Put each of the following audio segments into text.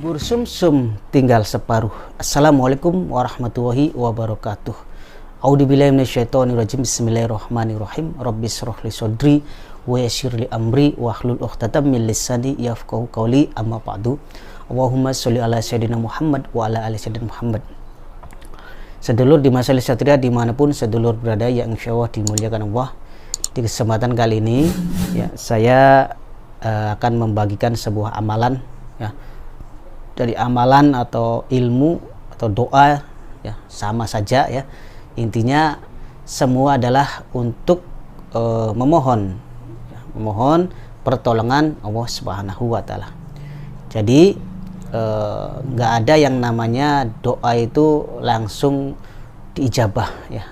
Bubur sumsum tinggal separuh. Assalamualaikum warahmatullahi wabarakatuh. A'udzubillahi minasyaitonirrajim. Bismillahirrahmanirrahim. Rabbis shrah li sadri wa yassir li amri wahlul 'uqdatam min lisani yafqahu qawli. Amma ba'du. Allahumma sholli ala sayyidina Muhammad wa ala ali sayyidina Muhammad. Sedulur di Masalah Satria dimanapun sedulur berada yang insyaallah dimuliakan Allah. Di kesempatan kali ini ya, saya akan membagikan sebuah amalan ya. Dari amalan atau ilmu atau doa ya sama saja ya, intinya semua adalah untuk memohon pertolongan Allah Subhanahu wa Ta'ala. Jadi nggak ada yang namanya doa itu langsung diijabah ya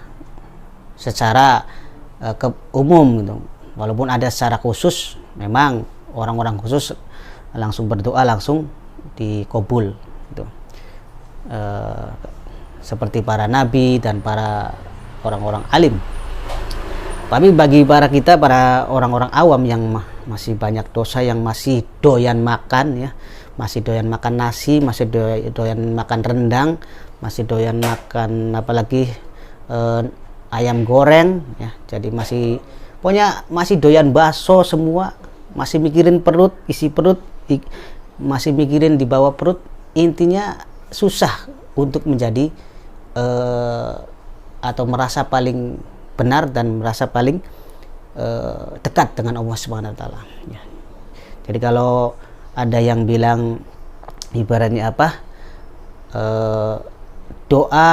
secara umum gitu. Walaupun ada secara khusus, memang orang-orang khusus langsung berdoa langsung dikabul gitu. Seperti para nabi dan para orang-orang alim. Tapi bagi para orang-orang awam yang masih banyak dosa, yang masih doyan makan ya, masih doyan makan nasi, masih doyan makan rendang, masih doyan makan apalagi ayam goreng ya. Jadi masih doyan bakso semua, masih mikirin perut, isi perut, masih mikirin di bawah perut. Intinya susah untuk menjadi atau merasa paling benar dan merasa paling dekat dengan Allah Subhanahu wa Ta'ala ya. Jadi kalau ada yang bilang ibaratnya apa, doa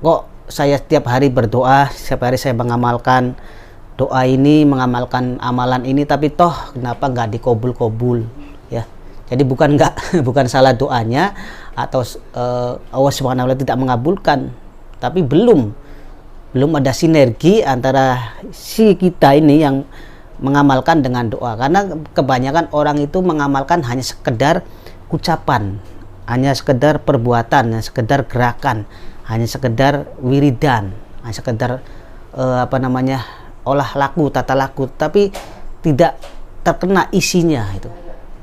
kok saya setiap hari berdoa, setiap hari saya mengamalkan doa ini, mengamalkan amalan ini, tapi toh kenapa nggak dikabul ya. Jadi bukan salah doanya atau Allah Subhanahu wa Ta'ala tidak mengabulkan, tapi belum ada sinergi antara si kita ini yang mengamalkan dengan doa. Karena kebanyakan orang itu mengamalkan hanya sekedar ucapan, hanya sekedar perbuatan, hanya sekedar gerakan, hanya sekedar wiridan, hanya sekedar olah laku, tata laku, tapi tidak terkena isinya itu.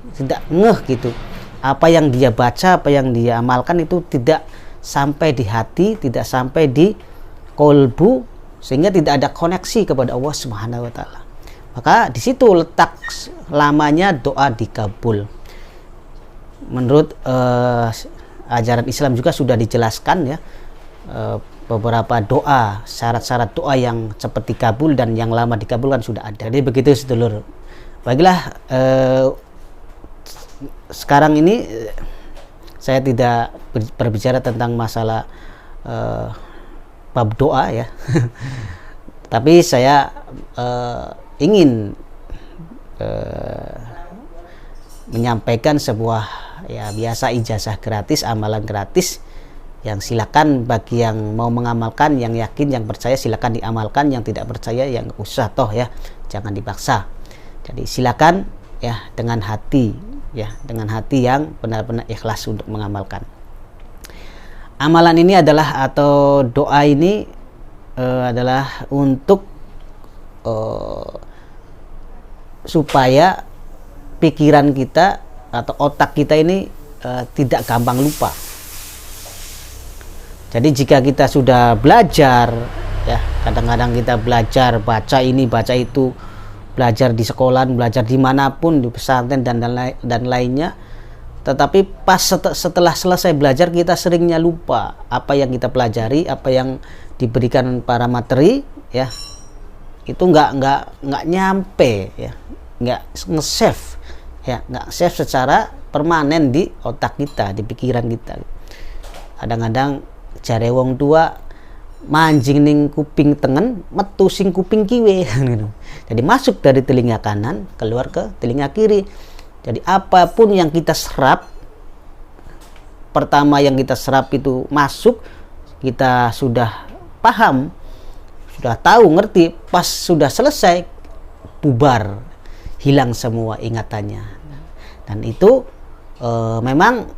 Tidak ngeh gitu. Apa yang dia baca, apa yang dia amalkan itu tidak sampai di hati, tidak sampai di kolbu, sehingga tidak ada koneksi kepada Allah Subhanahu wa Ta'ala. Maka di situ letak lamanya doa dikabul. Menurut ajaran Islam juga sudah dijelaskan ya, beberapa doa, syarat-syarat doa yang cepat dikabul dan yang lama dikabulkan sudah ada. Jadi begitu sedulur. Baiklah, sekarang ini saya tidak berbicara tentang masalah bab doa ya. Tapi saya ingin menyampaikan sebuah ya biasa ijazah gratis, amalan gratis yang silakan bagi yang mau mengamalkan, yang yakin, yang percaya silakan diamalkan, yang tidak percaya yang usah toh ya, jangan dipaksa. Jadi silakan ya dengan hati yang benar-benar ikhlas untuk mengamalkan. Amalan ini adalah atau doa ini adalah untuk supaya pikiran kita atau otak kita ini tidak gampang lupa. Jadi jika kita sudah belajar ya, kadang-kadang kita belajar baca ini baca itu, belajar di sekolah, belajar dimanapun, di pesantren dan lainnya, tetapi pas setelah selesai belajar kita seringnya lupa apa yang kita pelajari, apa yang diberikan para materi ya, itu nggak nyampe ya, nggak nge-save ya, nggak save secara permanen di otak kita, di pikiran kita. Kadang-kadang jare wong tua manjing ning kuping tengen, metu sing kuping kiwe gitu. Jadi masuk dari telinga kanan keluar ke telinga kiri. Jadi apapun yang kita serap, pertama yang kita serap itu masuk, kita sudah paham, sudah tahu, ngerti, pas sudah selesai bubar, hilang semua ingatannya. Dan itu memang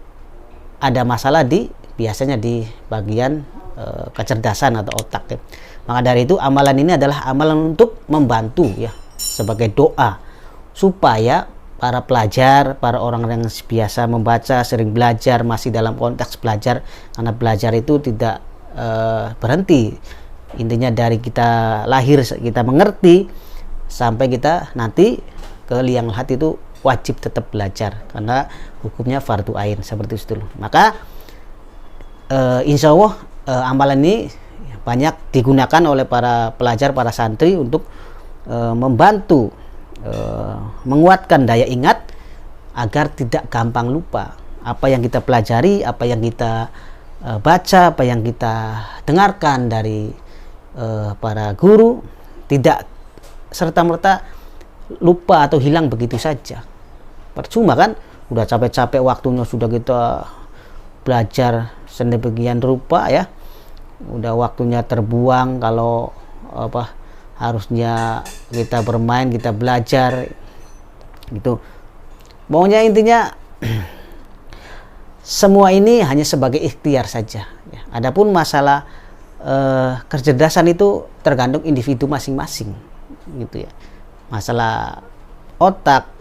ada masalah biasanya di bagian kecerdasan atau otak ya. Maka dari itu amalan ini adalah amalan untuk membantu ya, sebagai doa supaya para pelajar, para orang yang biasa membaca, sering belajar, masih dalam konteks belajar, karena belajar itu tidak berhenti. Intinya dari kita lahir, kita mengerti, sampai kita nanti ke liang lahat itu wajib tetap belajar, karena hukumnya fardu ain, seperti itu dulu. Maka insya Allah amalan ini banyak digunakan oleh para pelajar, para santri untuk membantu menguatkan daya ingat agar tidak gampang lupa apa yang kita pelajari, apa yang kita baca, apa yang kita dengarkan dari para guru, tidak serta-merta lupa atau hilang begitu saja. Percuma kan, udah capek-capek waktunya sudah kita belajar sedemikian rupa ya, udah waktunya terbuang kalau harusnya kita bermain, kita belajar gitu. Pokoknya intinya semua ini hanya sebagai ikhtiar saja ya. Adapun masalah kecerdasan itu tergantung individu masing-masing gitu ya. Masalah otak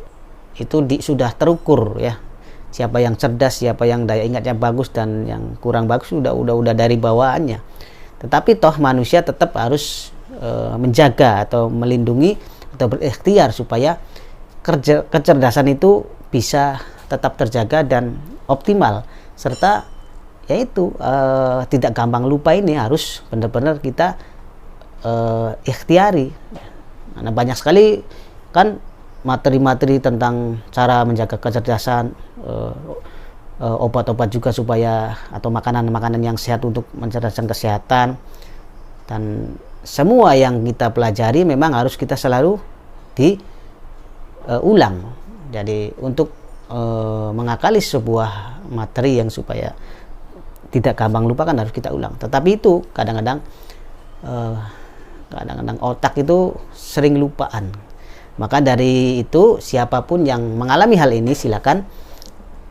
itu sudah terukur ya, siapa yang cerdas, siapa yang daya ingatnya bagus dan yang kurang bagus udah dari bawaannya. Tetapi toh manusia tetap harus menjaga atau melindungi atau berikhtiar supaya kecerdasan itu bisa tetap terjaga dan optimal, serta yaitu tidak gampang lupa ini harus benar-benar kita ikhtiari. Karena banyak sekali kan materi-materi tentang cara menjaga kecerdasan, obat-obat juga supaya, atau makanan-makanan yang sehat untuk mencerdaskan kesehatan, dan semua yang kita pelajari memang harus kita selalu diulang. Jadi untuk mengakali sebuah materi yang supaya tidak gampang lupa kan harus kita ulang. Tetapi itu kadang-kadang otak itu sering lupaan. Maka dari itu siapapun yang mengalami hal ini silakan,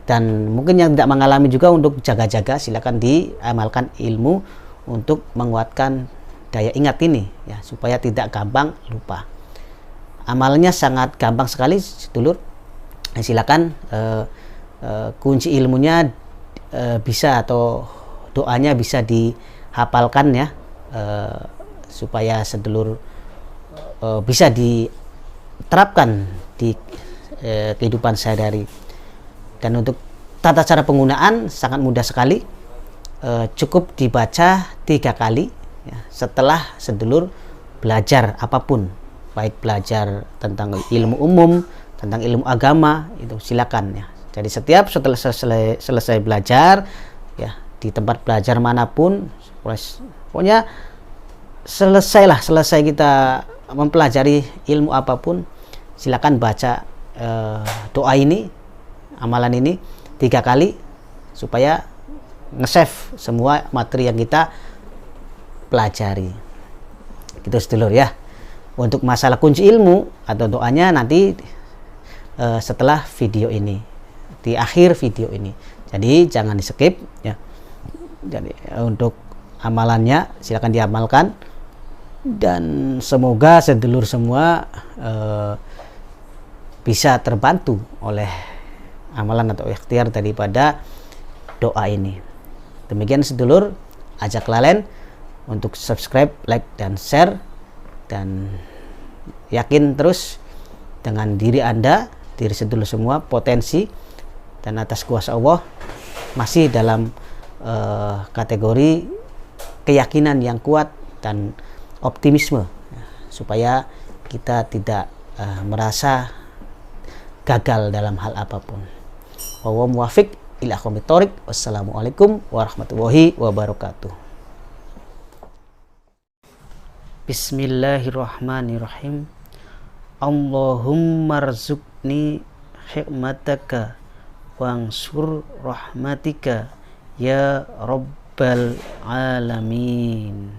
dan mungkin yang tidak mengalami juga untuk jaga-jaga silakan diamalkan ilmu untuk menguatkan daya ingat ini ya, supaya tidak gampang lupa. Amalnya sangat gampang sekali sedulur. Silakan kunci ilmunya bisa, atau doanya bisa dihafalkan ya, supaya sedulur bisa diterapkan di kehidupan sehari-hari. Dan untuk tata cara penggunaan sangat mudah sekali, cukup dibaca 3 kali ya, setelah sedulur belajar apapun, baik belajar tentang ilmu umum, tentang ilmu agama, itu silakan ya. Jadi setiap setelah selesai belajar ya, di tempat belajar manapun, pokoknya selesai kita mempelajari ilmu apapun, silakan baca doa ini, amalan ini 3 kali, supaya nge-save semua materi yang kita pelajari. Gitu sedulur ya. Untuk masalah kunci ilmu atau doanya nanti setelah video ini, di akhir video ini. Jadi jangan di skip ya. Jadi untuk amalannya silakan diamalkan, dan semoga sedulur semua bisa terbantu oleh amalan atau ikhtiar daripada doa ini. Demikian sedulur, ajak lalen untuk subscribe, like, dan share, dan yakin terus dengan diri Anda, diri sedulur semua, potensi dan atas kuasa Allah masih dalam kategori keyakinan yang kuat dan optimisme, supaya kita tidak merasa gagal dalam hal apapun. Wa muwafiq ila aqwamit thoriq. Wassalamualaikum warahmatullahi wabarakatuh. Bismillahirrahmanirrahim. Allahumma rzuqni hikmataka wansur rahmatika ya rabbal alamin.